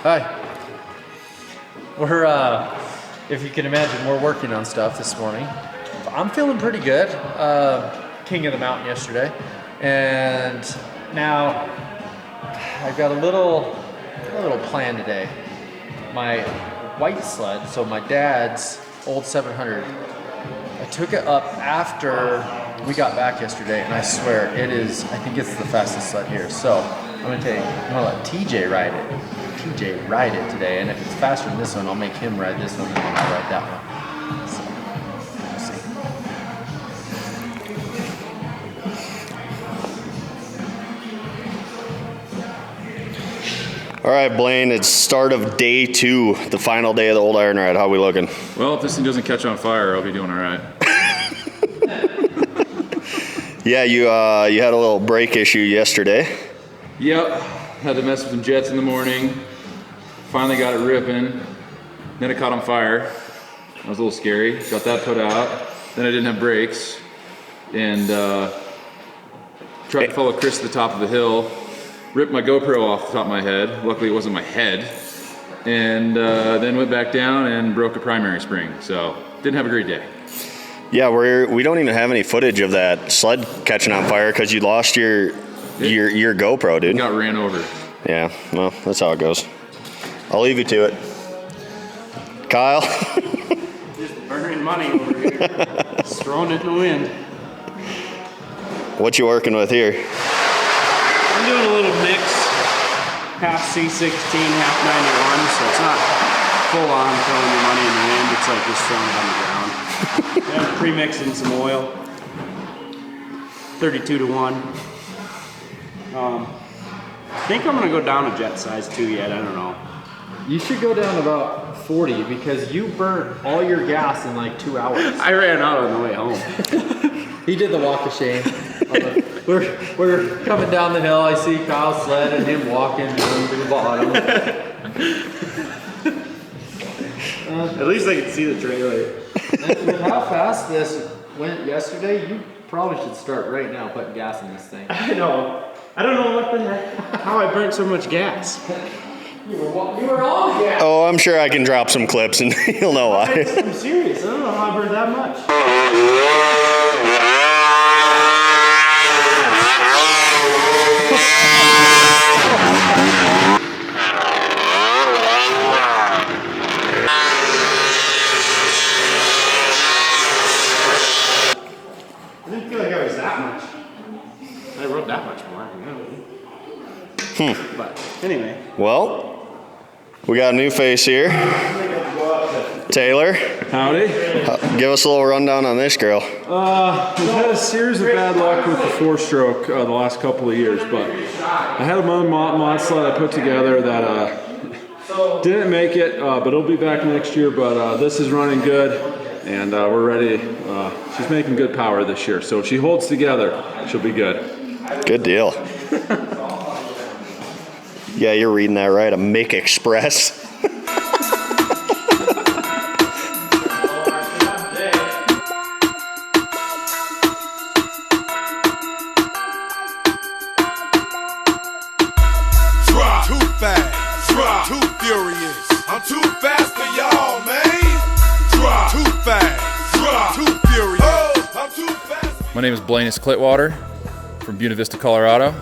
Hi. We're, if you can imagine, we're working on stuff this morning. I'm feeling pretty good. King of the mountain yesterday. And now I've got a little plan today. My white sled, so my dad's old 700, I took it up after we got back yesterday, and I swear I think it's the fastest sled here. So I'm gonna let TJ ride it today, and if it's faster than this one, I'll make him ride this one, and then I'll ride that one. So we'll see. All right, Blaine, it's start of day 2, the final day of the old iron ride. How are we looking? Well, if this thing doesn't catch on fire, I'll be doing all right. Yeah, you had a little brake issue yesterday. Yep, had to mess with some jets in the morning. Finally got it ripping. Then it caught on fire. That was a little scary. Got that put out. Then I didn't have brakes. And tried to follow Chris to the top of the hill. Ripped my GoPro off the top of my head. Luckily it wasn't my head. And then went back down and broke a primary spring. So didn't have a great day. Yeah, we don't even have any footage of that sled catching on fire because you lost your GoPro, dude. Got ran over. Yeah, well, that's how it goes. I'll leave you to it. Kyle? Just burning money over here. Just throwing it in the wind. What you working with here? I'm doing a little mix. Half C16, half 91, so it's not full on throwing your money in the wind. It's like just throwing it on the ground. I'm pre-mixing some oil. 32 to 1. I think I'm gonna go down a jet size 2 yet, I don't know. You should go down about 40 because you burnt all your gas in like 2 hours. I ran out on the way home. He did the walk of shame. We're coming down the hill. I see Kyle's sled and him walking down to the bottom. At least I can see the trailer. And with how fast this went yesterday, you probably should start right now putting gas in this thing. I know. I don't know what the heck. How I burnt so much gas. You were on gas. Oh, I'm sure I can drop some clips and you'll know why. I'm serious. I don't know how I burned that much. I didn't feel like I was that much. I wrote that much more. But anyway. Well, we got a new face here. Taylor. Howdy. Give us a little rundown on this girl. We've had a series of bad luck with the 4-stroke the last couple of years, but I had a mod sled I put together that didn't make it, but it'll be back next year. But this is running good, and we're ready. She's making good power this year, so if she holds together, she'll be good. Good deal. Yeah, you're reading that right. A Mick Express. Too furious. I'm too fast for y'all, man. Too fast. Too furious. I'm too fast. My name is Blaine Clitwater from Buena Vista, Colorado.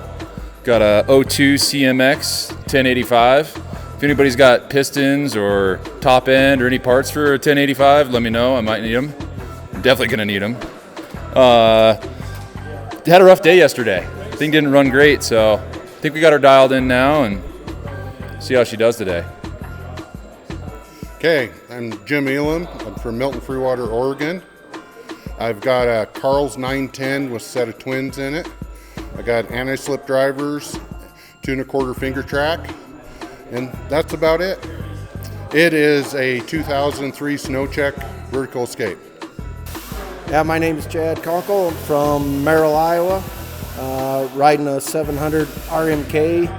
Got a 02 CMX 1085. If anybody's got pistons or top end or any parts for a 1085, let me know. I might need them. I'm definitely gonna need them. Had a rough day yesterday. Thing didn't run great, so I think we got her dialed in now and see how she does today. Okay, I'm Jim Elam. I'm from Milton Freewater, Oregon. I've got a Carl's 910 with a set of twins in it. I got anti-slip drivers, 2 1/4 finger track, and that's about it. It is a 2003 Snow Check vertical escape. Yeah, my name is Chad Conkle. I'm from Merrill, Iowa. Riding a 700 RMK,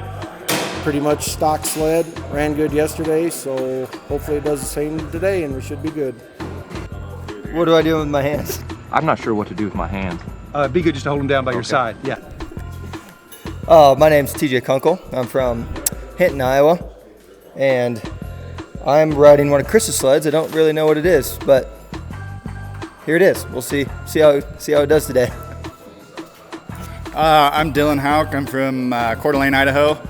pretty much stock sled. Ran good yesterday, so hopefully it does the same today, and we should be good. What do I do with my hands? I'm not sure what to do with my hands. Be good just to hold them down by your side. Yeah. My name's TJ Kunkel. I'm from Hinton, Iowa. and I'm riding one of Chris's sleds. I don't really know what it is, but here it is. We'll see how it does today. I'm Dylan Hauk. I'm from Coeur d'Alene, Idaho,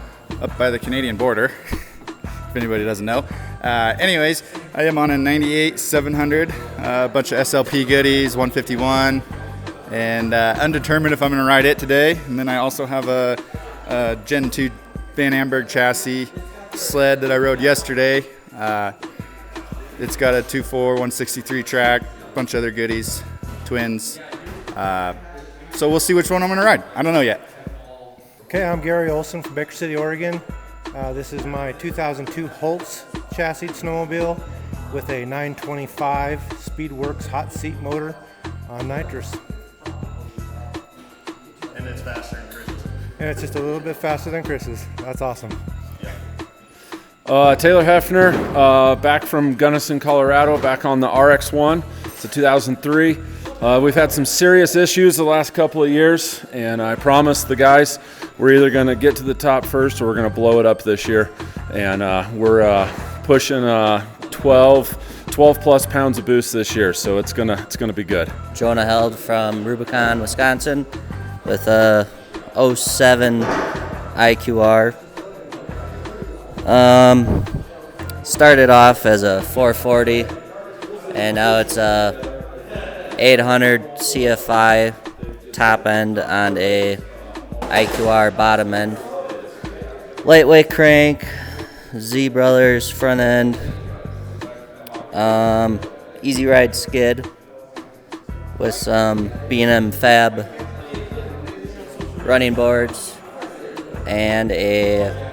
up by the Canadian border, if anybody doesn't know. Anyways, I am on a 98 700, a bunch of SLP goodies, 151, and undetermined if I'm going to ride it today. And then I also have a Gen 2 Van Amberg chassis sled that I rode yesterday. It's got a 2.4, 163 track, bunch of other goodies, twins. So we'll see which one I'm going to ride. I don't know yet. Okay, I'm Gary Olson from Baker City, Oregon. This is my 2002 Holtz chassis snowmobile with a 925 Speedworks hot seat motor on nitrous. And it's faster than Chris's. And it's just a little bit faster than Chris's. That's awesome. Taylor Hefner, back from Gunnison, Colorado, back on the RX-1. It's a 2003. We've had some serious issues the last couple of years, and I promised the guys we're either going to get to the top first or we're going to blow it up this year. And we're pushing 12 plus pounds of boost this year, so it's gonna be good. Jonah Held from Rubicon, Wisconsin, with a 07 IQR. Started off as a 440, and now it's a 800 CFI top end on a IQR bottom end. Lightweight crank, Z Brothers front end, easy ride skid with some B&M Fab running boards and a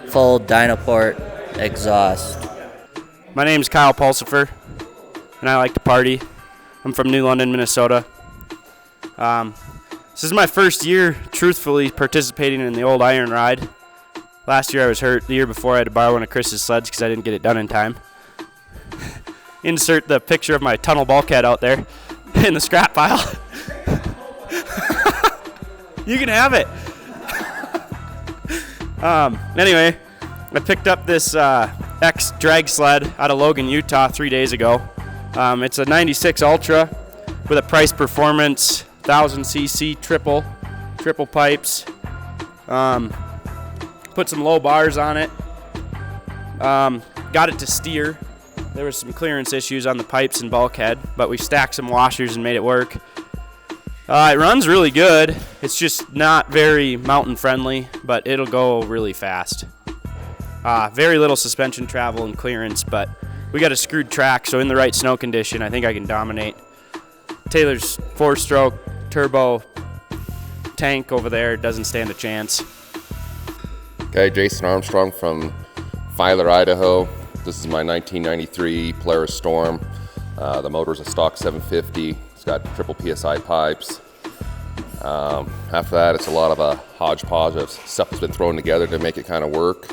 full Dynaport exhaust. My name's Kyle Pulsifer, and I like to party. I'm from New London, Minnesota. This is my first year, truthfully, participating in the old iron ride. Last year I was hurt. The year before I had to borrow one of Chris's sleds because I didn't get it done in time. Insert the picture of my tunnel bulkhead out there in the scrap pile. You can have it. Anyway, I picked up this X drag sled out of Logan, Utah 3 days ago. It's a 96 Ultra with a price performance 1000cc triple pipes. Put some low bars on it. Got it to steer. There was some clearance issues on the pipes and bulkhead, but we stacked some washers and made it work. It runs really good. It's just not very mountain friendly, but it'll go really fast. Very little suspension travel and clearance, but we got a screwed track, so in the right snow condition, I think I can dominate. Taylor's 4-stroke turbo tank over there doesn't stand a chance. Okay, Jason Armstrong from Filer, Idaho. This is my 1993 Polaris Storm. The motor's a stock 750. It's got triple PSI pipes. After that, it's a lot of a hodgepodge of stuff that's been thrown together to make it kind of work.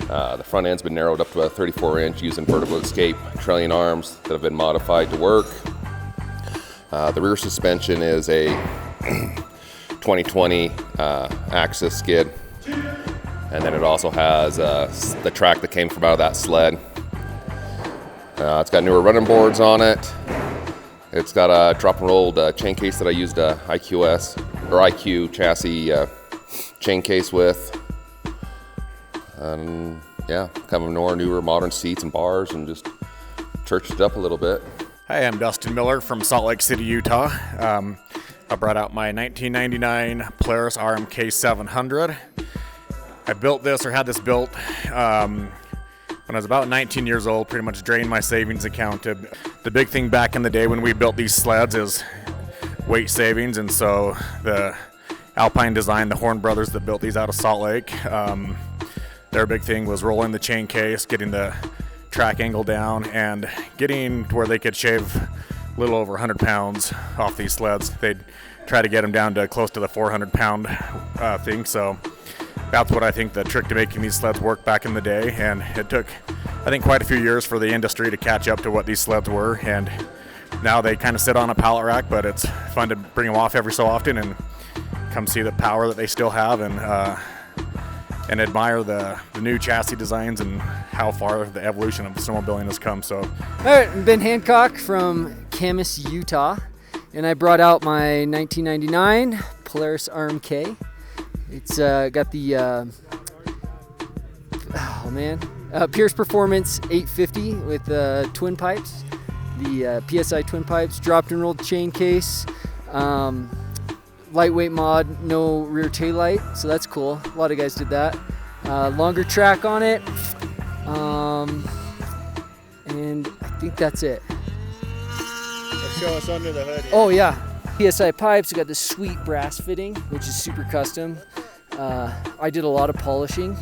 The front end's been narrowed up to a 34-inch using vertical escape trailing arms that have been modified to work. The rear suspension is a 2020 Axis skid. And then it also has the track that came from out of that sled. It's got newer running boards on it. It's got a drop and rolled chain case that I used a IQ chassis chain case with. Yeah, kind of newer modern seats and bars, and just churched it up a little bit. Hi, I'm Dustin Miller from Salt Lake City, Utah. I brought out my 1999 Polaris RMK 700. I built this, or had this built, when I was about 19 years old. Pretty much drained my savings account. The big thing back in the day when we built these sleds is weight savings, and so the Alpine Design, the Horn brothers that built these out of Salt Lake, their big thing was rolling the chain case, getting the track angle down, and getting to where they could shave a little over 100 pounds off these sleds. They'd try to get them down to close to the 400-pound thing. So that's what I think the trick to making these sleds work back in the day. And it took, I think, quite a few years for the industry to catch up to what these sleds were. And now they kind of sit on a pallet rack, but it's fun to bring them off every so often and come see the power that they still have. And and admire the new chassis designs and how far the evolution of snowmobiling has come. So, all right, I'm Ben Hancock from Camas, Utah, and I brought out my 1999 Polaris RMK. It's got the Pierce Performance 850 with twin pipes, the PSI twin pipes, dropped and rolled chain case, lightweight mod, no rear taillight, so that's cool. A lot of guys did that. Longer track on it, and I think that's it. Let's show us under the hood here. Oh yeah, PSI pipes. We got this sweet brass fitting, which is super custom. I did a lot of polishing,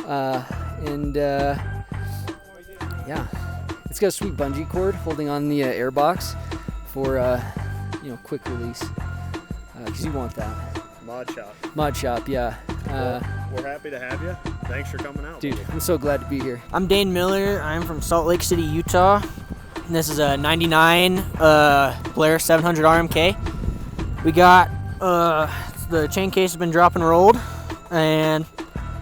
and yeah, it's got a sweet bungee cord holding on the air box for quick release, because you want that. Mod shop. Mod shop, yeah. We're happy to have you. Thanks for coming out. Dude, I'm so glad to be here. I'm Dane Miller. I'm from Salt Lake City, Utah. And this is a 99 Polaris 700 RMK. We got the chain case has been drop and rolled, and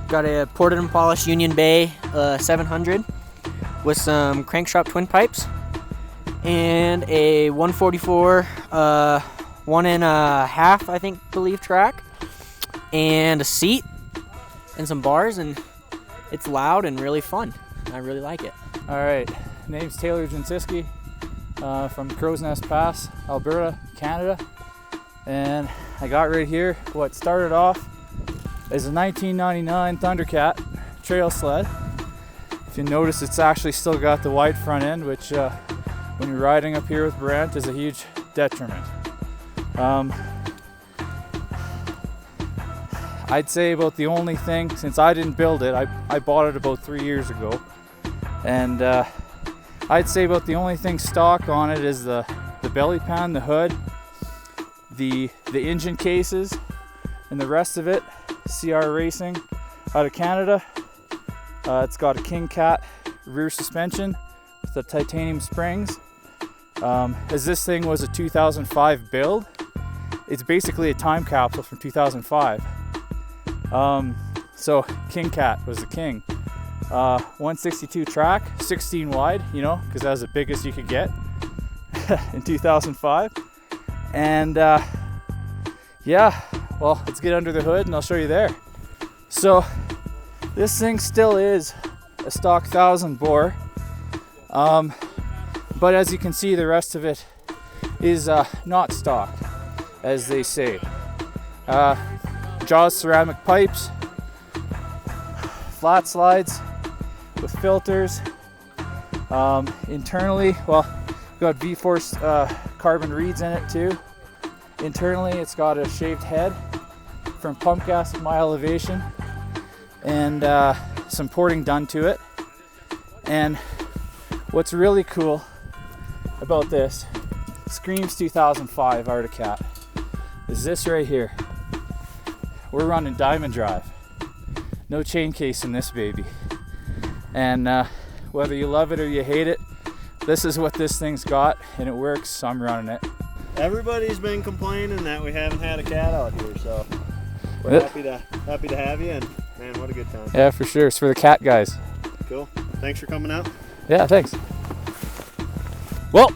got a ported and polished Union Bay 700 with some crankshaft twin pipes, and a 144 1.5 believe track, and a seat and some bars, and it's loud and really fun. I really like it. All right, name's Taylor Jansiski from Crow's Nest Pass, Alberta, Canada. And I got right here what started off as a 1999 Thundercat trail sled. If you notice, it's actually still got the wide front end, which when you're riding up here with Brent is a huge detriment. I'd say about the only thing, since I didn't build it, I bought it about 3 years ago, and I'd say about the only thing stock on it is the belly pan, the hood, the engine cases, and the rest of it, CR Racing out of Canada. It's got a King Cat rear suspension with the titanium springs. As this thing was a 2005 build, it's basically a time capsule from 2005. So King Cat was the king. 162 track, 16 wide, because that was the biggest you could get in 2005. And yeah, well, let's get under the hood and I'll show you there. So this thing still is a stock 1000 bore, but as you can see, the rest of it is not stock, as they say. Jaws ceramic pipes, flat slides with filters. Internally, well, we've got V-Force carbon reeds in it too. Internally, it's got a shaved head from pump gas at my elevation, and some porting done to it. And what's really cool about this, screams 2005 Arctic, is this right here. We're running diamond drive. No chain case in this baby. And whether you love it or you hate it, this is what this thing's got, and it works, so I'm running it. Everybody's been complaining that we haven't had a cat out here, so we're happy to have you, and man, what a good time. Yeah, for sure. It's for the cat guys. Cool. Thanks for coming out. Yeah, thanks. Well,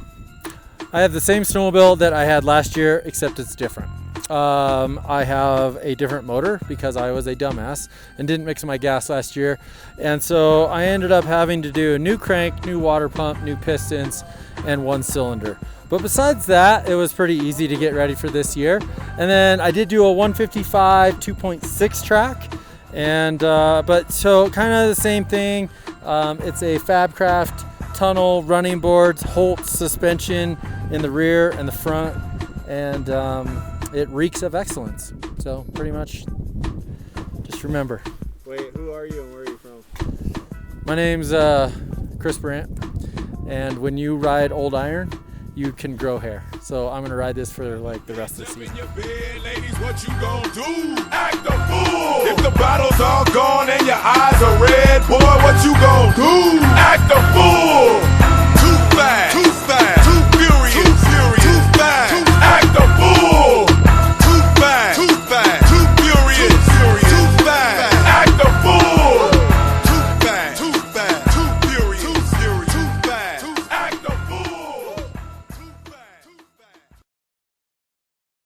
I have the same snowmobile that I had last year, except it's different. I have a different motor because I was a dumbass and didn't mix my gas last year. And so I ended up having to do a new crank, new water pump, new pistons, and one cylinder. But besides that, it was pretty easy to get ready for this year. And then I did do a 155 2.6 track. And, but so kind of the same thing. It's a Fabcraft tunnel running boards, Holt suspension in the rear and the front. And, it reeks of excellence. So pretty much just remember. Wait, who are you and where are you from? My name's Chris Brandt, and when you ride old iron, you can grow hair. So I'm gonna ride this for like the rest of the season. Ladies, what you gonna do? Act a fool! If the bottles all gone and your eyes are red, boy, what you gonna do? Act a fool! Too fast! Too fast!